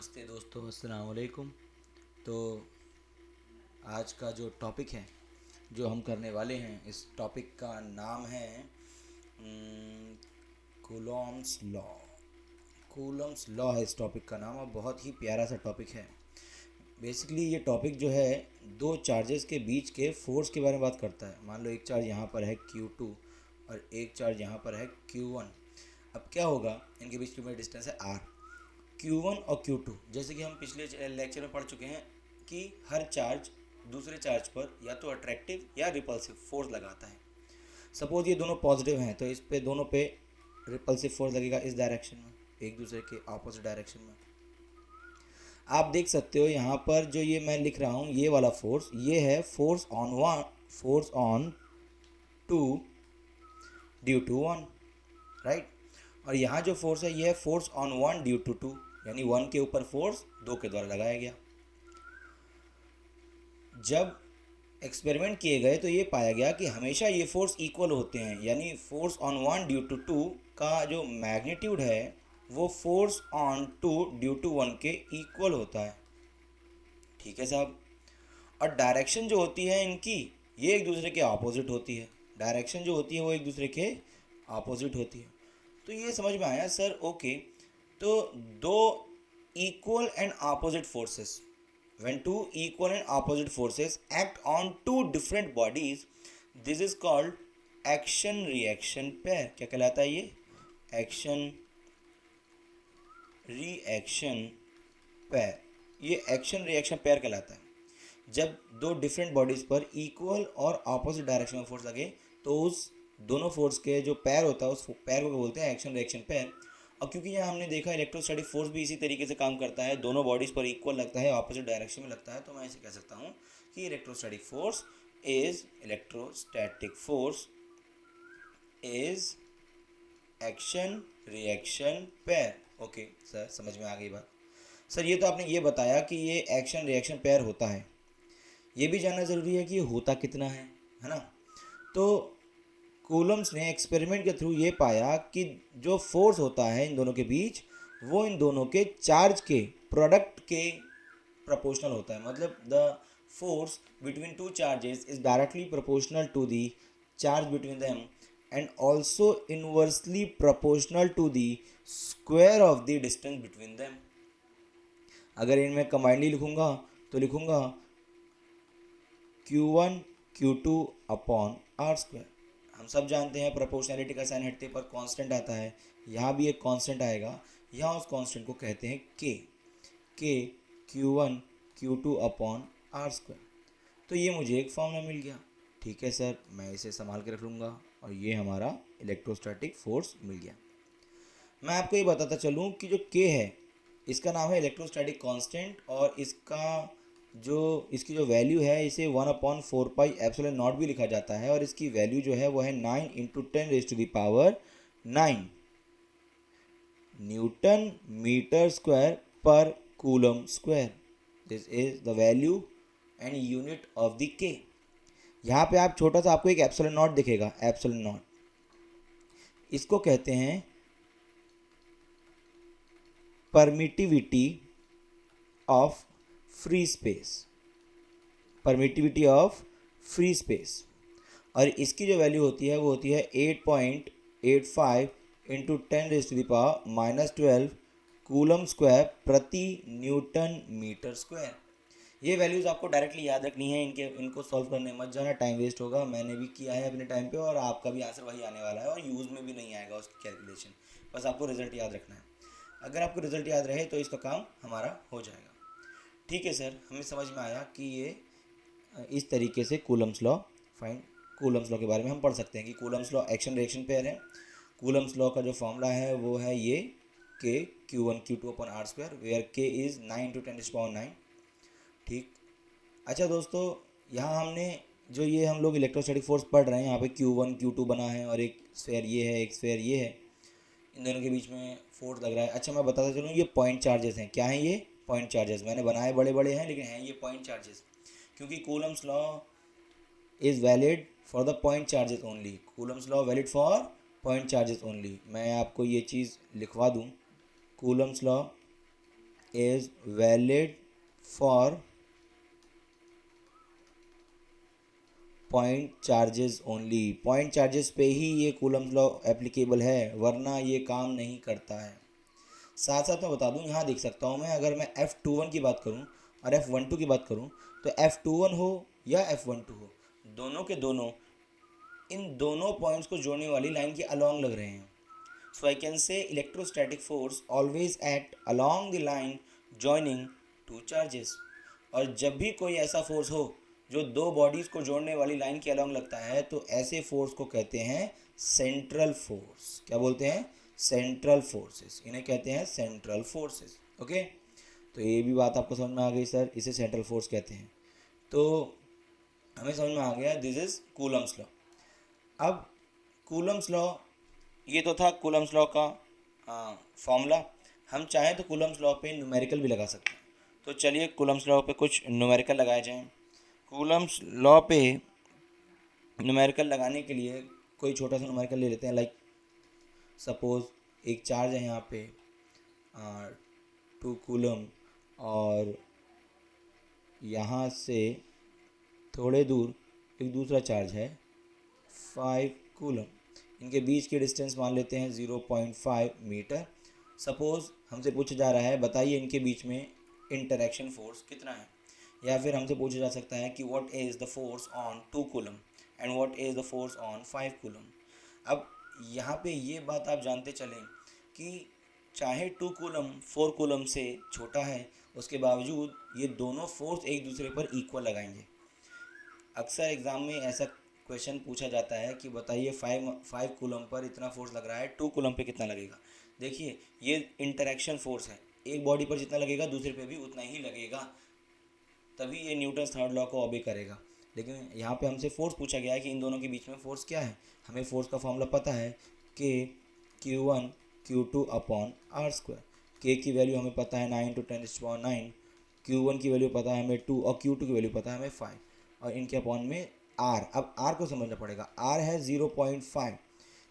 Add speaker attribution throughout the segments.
Speaker 1: नमस्ते दोस्तों, अस्सलाम वालेकुम। तो आज का जो टॉपिक है जो हम करने वाले हैं, इस टॉपिक का नाम है कूलॉम्स लॉ। कूलॉम्स लॉ है इस टॉपिक का नाम और बहुत ही प्यारा सा टॉपिक है। बेसिकली ये टॉपिक जो है दो चार्जेस के बीच के फोर्स के बारे में बात करता है। मान लो एक चार्ज यहाँ पर है Q2 और एक चार्ज यहाँ पर है Q1। अब क्या होगा, इनके बीच में डिस्टेंस है R। Q1 और Q2 जैसे कि हम पिछले लेक्चर में पढ़ चुके हैं कि हर चार्ज दूसरे चार्ज पर या तो अट्रैक्टिव या रिपल्सिव फोर्स लगाता है। सपोज ये दोनों पॉजिटिव हैं तो इस पे दोनों पे रिपल्सिव फोर्स लगेगा इस डायरेक्शन में, एक दूसरे के ऑपोजिट डायरेक्शन में। आप देख सकते हो यहाँ पर जो ये मैं लिख रहा हूँ, ये वाला फोर्स ये है force on two due to one, right. और यहाँ जो फोर्स है ये है force on one due to two, यानी वन के ऊपर फोर्स दो के द्वारा लगाया गया। जब एक्सपेरिमेंट किए गए तो ये पाया गया कि हमेशा ये फोर्स इक्वल होते हैं, यानी force on one due to two का जो मैग्नीट्यूड है वो force on two due to one के इक्वल होता है। ठीक है साहब। और डायरेक्शन जो होती है इनकी, ये एक दूसरे के ऑपोजिट होती है। डायरेक्शन जो होती है वो एक दूसरे के ऑपोजिट होती है। तो ये समझ में आया सर, ओके। तो दो equal and opposite forces, when two equal and opposite forces act on two different bodies, this is called action reaction pair। क्या कहलाता है ये? action reaction pair। ये action reaction pair कहलाता है। जब दो डिफरेंट बॉडीज पर इक्वल और ऑपोजिट डायरेक्शन में फोर्स लगे तो उस दोनों फोर्स के जो पैर होता है उस पैर को बोलते हैं एक्शन रिएक्शन पैर। और क्योंकि यहाँ हमने देखा इलेक्ट्रोस्टैटिक फोर्स भी इसी तरीके से काम करता है, दोनों बॉडीज पर इक्वल लगता है, ऑपोजिट डायरेक्शन में लगता है, तो मैं ऐसे कह सकता हूँ कि electrostatic force is action reaction पैर। ओके सर, समझ में आ गई बात। सर ये तो आपने ये बताया कि ये एक्शन रिएक्शन पैर होता है, ये भी जानना ज़रूरी है कि ये होता कितना है ना। तो कूलम्स ने एक्सपेरिमेंट के थ्रू ये पाया कि जो फोर्स होता है इन दोनों के बीच वो इन दोनों के चार्ज के प्रोडक्ट के प्रोपोर्शनल होता है। मतलब the force between two charges is directly proportional to the charge between them and also inversely proportional to the square of the distance between them. अगर इनमें कंबाइंडली लिखूंगा तो लिखूंगा Q1 Q2 upon R square. हम सब जानते हैं proportionality का साइन हटने पर कांस्टेंट आता है, यहाँ भी एक कांस्टेंट आएगा, यहाँ उस कांस्टेंट को कहते हैं के Q1 Q2 upon R square. तो ये मुझे एक फॉर्मूला मिल गया। ठीक है सर, मैं इसे संभाल के रख लूँगा और ये हमारा इलेक्ट्रोस्टैटिक फोर्स मिल गया। मैं आपको ये बताता चलूँ कि जो के है इसका नाम है इलेक्ट्रोस्टैटिक कांस्टेंट और इसकी जो वैल्यू है इसे 1/4 पाई एप्सिलॉन नॉट भी लिखा जाता है और इसकी वैल्यू जो है वो है 9 इंटू 10⁻⁹ न्यूटन मीटर स्क्वायर पर coulomb square. This is the value and unit of the के। यहाँ पे आप छोटा सा आपको एक एप्सिलॉन नॉट दिखेगा, एप्सिलॉन नॉट, इसको कहते हैं permittivity of free space, permittivity of free space. और इसकी जो वैल्यू होती है वो होती है 8.85 इंटू 10⁻⁻12 कूलम स्क्वायर प्रति न्यूटन मीटर स्क्वायर। ये वैल्यूज़ आपको डायरेक्टली याद रखनी है, इनको सॉल्व करने मत जाना, टाइम वेस्ट होगा। मैंने भी किया है अपने टाइम पे और आपका भी आंसर वही आने वाला है और यूज़ में भी नहीं आएगा उसकी कैलकुलेशन, बस आपको रिजल्ट याद रखना है। अगर आपको रिजल्ट याद रहे तो इसका काम हमारा हो जाएगा। ठीक है सर, हमें समझ में आया कि ये इस तरीके से कूलम्स लॉ के बारे में हम पढ़ सकते हैं कि Coulomb's law action reaction pair है। कूलम्स लॉ का जो फॉर्मूला है वो है ये k Q1 Q2 upon R square, where k is 9 into 10⁻⁹। ठीक। अच्छा दोस्तों, यहाँ हमने जो ये हम लोग इलेक्ट्रोस्टैटिक फोर्स पढ़ रहे हैं, यहाँ पे Q1 Q2 बना है और एक स्फेयर ये है, एक स्फेयर ये है, इन दोनों के बीच में फोर्स लग रहा है। अच्छा मैं बताता चलूँ, ये पॉइंट चार्जेस हैं। क्या हैं ये? Point charges. मैंने बनाए बड़े बड़े हैं लेकिन हैं ये पॉइंट चार्जेस, क्योंकि Coulomb's law is valid for the point charges only. Coulomb's law valid for point charges only. मैं आपको ये चीज़ लिखवा दूँ, Coulomb's law is valid for point charges only. Point charges पे ही ये कूलम्स लॉ एप्लीकेबल है, वरना ये काम नहीं करता है। साथ साथ मैं बता दूं, यहाँ देख सकता हूँ मैं, अगर मैं F21 की बात करूँ और F12 की बात करूँ, तो F21 हो या F12 हो, दोनों के दोनों इन दोनों पॉइंट्स को जोड़ने वाली लाइन के अलॉन्ग लग रहे हैं। So I can say electrostatic force always act along the line joining two charges. और जब भी कोई ऐसा फोर्स हो जो दो बॉडीज़ को जोड़ने वाली लाइन के अलॉन्ग लगता है, तो ऐसे फोर्स को कहते हैं सेंट्रल फोर्स। क्या बोलते हैं? Central forces. इन्हें कहते हैं सेंट्रल फोर्सेस। ओके, तो ये भी बात आपको समझ में आ गई सर, इसे सेंट्रल फोर्स कहते हैं। तो हमें समझ में आ गया दिस इज कूलम्स लॉ। अब कूलम्स लॉ, ये तो था कूलम्स लॉ का फॉर्मूला। हम चाहें तो कूलम्स लॉ पे न्यूमेरिकल भी लगा सकते हैं। तो चलिए कूलम्स लॉ पे कुछ न्यूमेरिकल लगाए जाएं। कूलम्स लॉ पे न्यूमेरिकल लगाने के लिए कोई छोटा सा न्यूमेरिकल ले लेते हैं। लाइक सपोज एक चार्ज है यहाँ पे 2 कूलम, और यहाँ से थोड़े दूर एक दूसरा चार्ज है 5 कूलम। इनके बीच की डिस्टेंस मान लेते हैं 0.5 मीटर। सपोज़ हमसे पूछा जा रहा है, बताइए इनके बीच में इंटरेक्शन फोर्स कितना है। या फिर हमसे पूछा जा सकता है कि what is the force on 2 coulomb and what is the force on 5 coulomb. अब यहाँ पे ये बात आप जानते चलें कि चाहे 2 कूलम 4 कूलम से छोटा है, उसके बावजूद ये दोनों फोर्स एक दूसरे पर इक्वल लगाएंगे। अक्सर एग्ज़ाम में ऐसा क्वेश्चन पूछा जाता है कि बताइए 5 कूलम पर इतना फोर्स लग रहा है, 2 कूलम पे कितना लगेगा। देखिए ये इंटरेक्शन फोर्स है, एक बॉडी पर जितना लगेगा दूसरे पे भी उतना ही लगेगा, तभी ये न्यूटन्स थर्ड लॉ को ओबे करेगा। लेकिन यहाँ पे हमसे फोर्स पूछा गया है कि इन दोनों के बीच में फोर्स क्या है। हमें फोर्स का फॉर्मूला पता है, के Q1 Q2 upon R square. के की वैल्यू हमें पता है 9 × 10⁹, Q1 की वैल्यू पता है हमें 2 और Q2 की वैल्यू पता है हमें 5, और इनके अपॉन में R। अब R को समझना पड़ेगा। R है 0.5,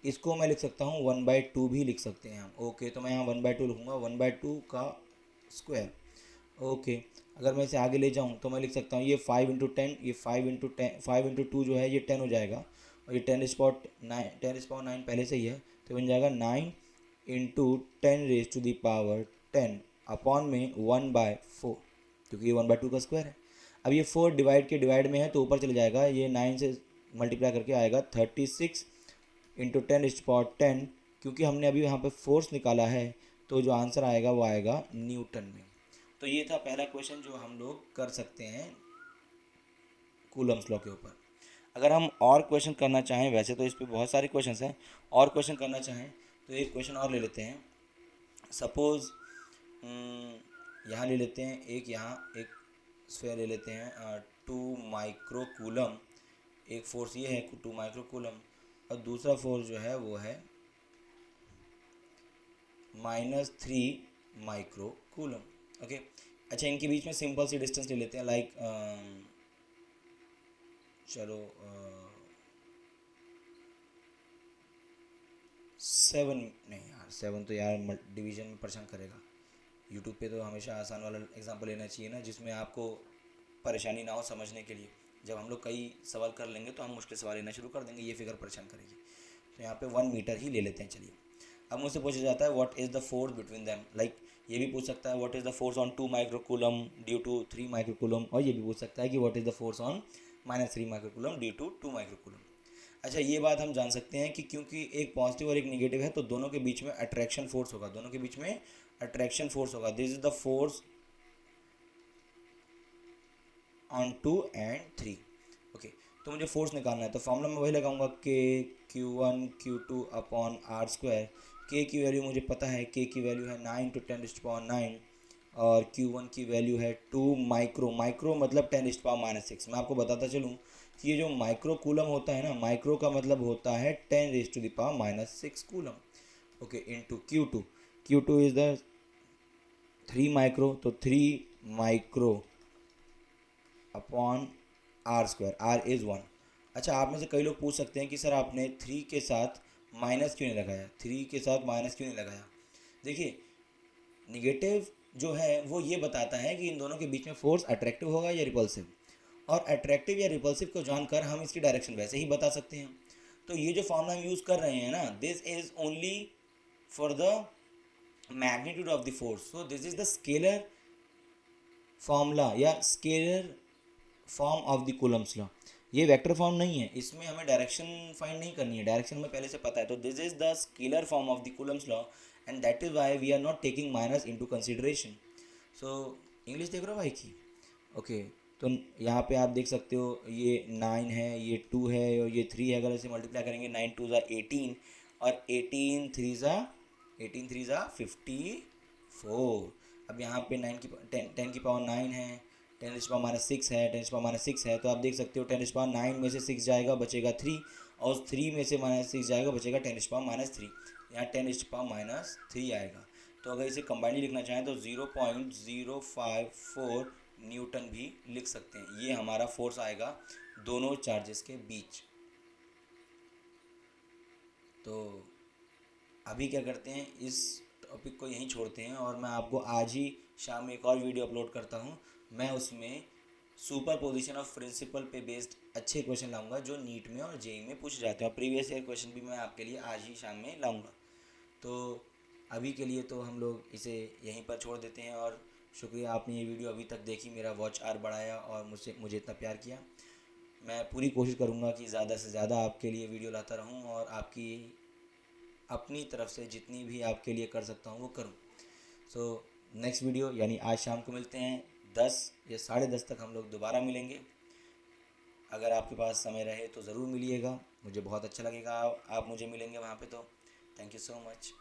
Speaker 1: इसको मैं लिख सकता हूँ 1/2 भी लिख सकते हैं हम। ओके, तो मैं यहाँ 1/2 लिखूँगा, 1/2 का स्क्वायर। ओके, अगर मैं इसे आगे ले जाऊँ तो मैं लिख सकता हूँ ये 5 × 10, ये 5 × 2 जो है ये 10 हो जाएगा, और ये 10⁹ पहले से ही है, तो बन जाएगा 9 × 10⁻10 अपॉन में 1/4, क्योंकि ये 1/2 का स्क्वायर है। अब ये 4 डिवाइड के डिवाइड में है तो ऊपर चले जाएगा, ये 9 से मल्टीप्लाई करके आएगा 36 × 10⁻10। क्योंकि हमने अभी यहाँ पे फोर्स निकाला है, तो जो आंसर आएगा वो आएगा न्यूटन में। तो ये था पहला क्वेश्चन जो हम लोग कर सकते हैं कूलम्स लॉ के ऊपर। अगर हम और क्वेश्चन करना चाहें, वैसे तो इस पर बहुत सारे क्वेश्चन हैं, और क्वेश्चन करना चाहें तो एक क्वेश्चन और ले लेते हैं। सपोज़ यहाँ ले लेते हैं यहाँ एक स्फीयर ले लेते हैं 2 माइक्रो कूलम। एक फोर्स ये है 2 माइक्रो कूलम, और दूसरा फोर्स जो है वो है -3 माइक्रो कूलम। ओके, अच्छा इनके बीच में सिंपल सी डिस्टेंस ले लेते हैं। लाइक चलो 7 नहीं यार, 7 तो यार डिवीजन में परेशान करेगा। यूट्यूब पे तो हमेशा आसान वाला एग्जांपल लेना चाहिए ना, जिसमें आपको परेशानी ना हो समझने के लिए। जब हम लोग कई सवाल कर लेंगे तो हम मुश्किल सवाल लेना शुरू कर देंगे, ये फिगर परेशान करेगी। तो यहाँ पे 1 मीटर ही ले लेते हैं। चलिए, अब मुझसे पूछा जाता है what is the force between them. Like ये भी पूछ सकता है what is the force on 2 micro coulomb due to 3 micro coulomb, और ये भी पूछ सकता है कि what is the force on -3 micro coulomb due to 2 micro coulomb. अच्छा, ये बात हम जान सकते हैं कि क्योंकि एक पॉजिटिव और एक नेगेटिव है, तो दोनों के बीच में अट्रैक्शन फोर्स होगा, दोनों के बीच में अट्रैक्शन फोर्स होगा। This is the force on 2 and 3। Okay, तो मुझे फोर्स निकालना है, तो फॉर्मूला में वही लगाऊंगा, के Q1 Q2 upon R square. के की वैल्यू मुझे पता है, के की वैल्यू है 9 × 10⁻9, और Q1 की वैल्यू है 2 माइक्रो। माइक्रो मतलब 10⁻6। मैं आपको बताता चलूँ कि ये जो माइक्रो कूलम होता है ना, माइक्रो का मतलब होता है 10⁻6 coulomb. Okay, into Q2। Q2 is the 3 micro, तो 3 micro upon R square. R is 1। अच्छा, आप में से कई लोग पूछ सकते हैं कि सर आपने 3 के साथ माइनस क्यों नहीं लगाया, 3 के साथ माइनस क्यों नहीं लगाया। देखिए, निगेटिव जो है वो ये बताता है कि इन दोनों के बीच में फोर्स अट्रैक्टिव होगा या रिपल्सिव, और अट्रैक्टिव या रिपल्सिव को जानकर हम इसकी डायरेक्शन वैसे ही बता सकते हैं। तो ये जो फॉर्मूला हम यूज़ कर रहे हैं ना, this is only for the magnitude of the force, so this is the scalar formula या scalar form of the Coulomb's law. ये वेक्टर फॉर्म नहीं है, इसमें हमें डायरेक्शन फाइंड नहीं करनी है, डायरेक्शन हमें पहले से पता है। तो this is the scalar form of the Coulomb's law and that is why we are not taking minus into consideration. So English देख रहे हो भाई की? ओके, तो यहाँ पे आप देख सकते हो ये 9 है, ये 2 है और ये 3 है। अगर इसे मल्टीप्लाई करेंगे 9 2 ज़ा 18 और 18 3 ज़ा 54। अब यहाँ पे 10 की पावर 9 है, 10⁻⁻6 है, 10⁻⁻6 है, तो आप देख सकते हो 10⁻9 में से 6 जाएगा बचेगा 3, और उस 3 में से -6 जाएगा बचेगा 10⁻3। यहाँ 10⁻3 आएगा। तो अगर इसे कंबाइनली लिखना चाहें तो 0.054 न्यूटन भी लिख सकते हैं। ये हमारा फोर्स आएगा दोनों चार्जेस के बीच। तो अभी क्या करते हैं, इस टॉपिक को यहीं छोड़ते हैं और मैं आपको आज ही शाम में एक और वीडियो अपलोड करता हूँ। मैं उसमें सुपर पोजिशन ऑफ प्रिंसिपल पे बेस्ड अच्छे क्वेश्चन लाऊंगा जो नीट में और जेई में पूछे जाते हैं, और प्रीवियस ईयर क्वेश्चन भी मैं आपके लिए आज ही शाम में लाऊंगा। तो अभी के लिए तो हम लोग इसे यहीं पर छोड़ देते हैं, और शुक्रिया आपने ये वीडियो अभी तक देखी, मेरा वॉच आवर बढ़ाया और मुझे इतना प्यार किया। मैं पूरी कोशिश करूँगा कि ज़्यादा से ज़्यादा आपके लिए वीडियो लाता रहूँ और आपकी अपनी तरफ से जितनी भी आपके लिए कर सकता हूँ वो करूँ। सो नेक्स्ट वीडियो यानी आज शाम को मिलते हैं 10 या 10:30 तक हम लोग दोबारा मिलेंगे। अगर आपके पास समय रहे तो ज़रूर मिलिएगा, मुझे बहुत अच्छा लगेगा आप मुझे मिलेंगे वहाँ पे। तो थैंक यू सो मच।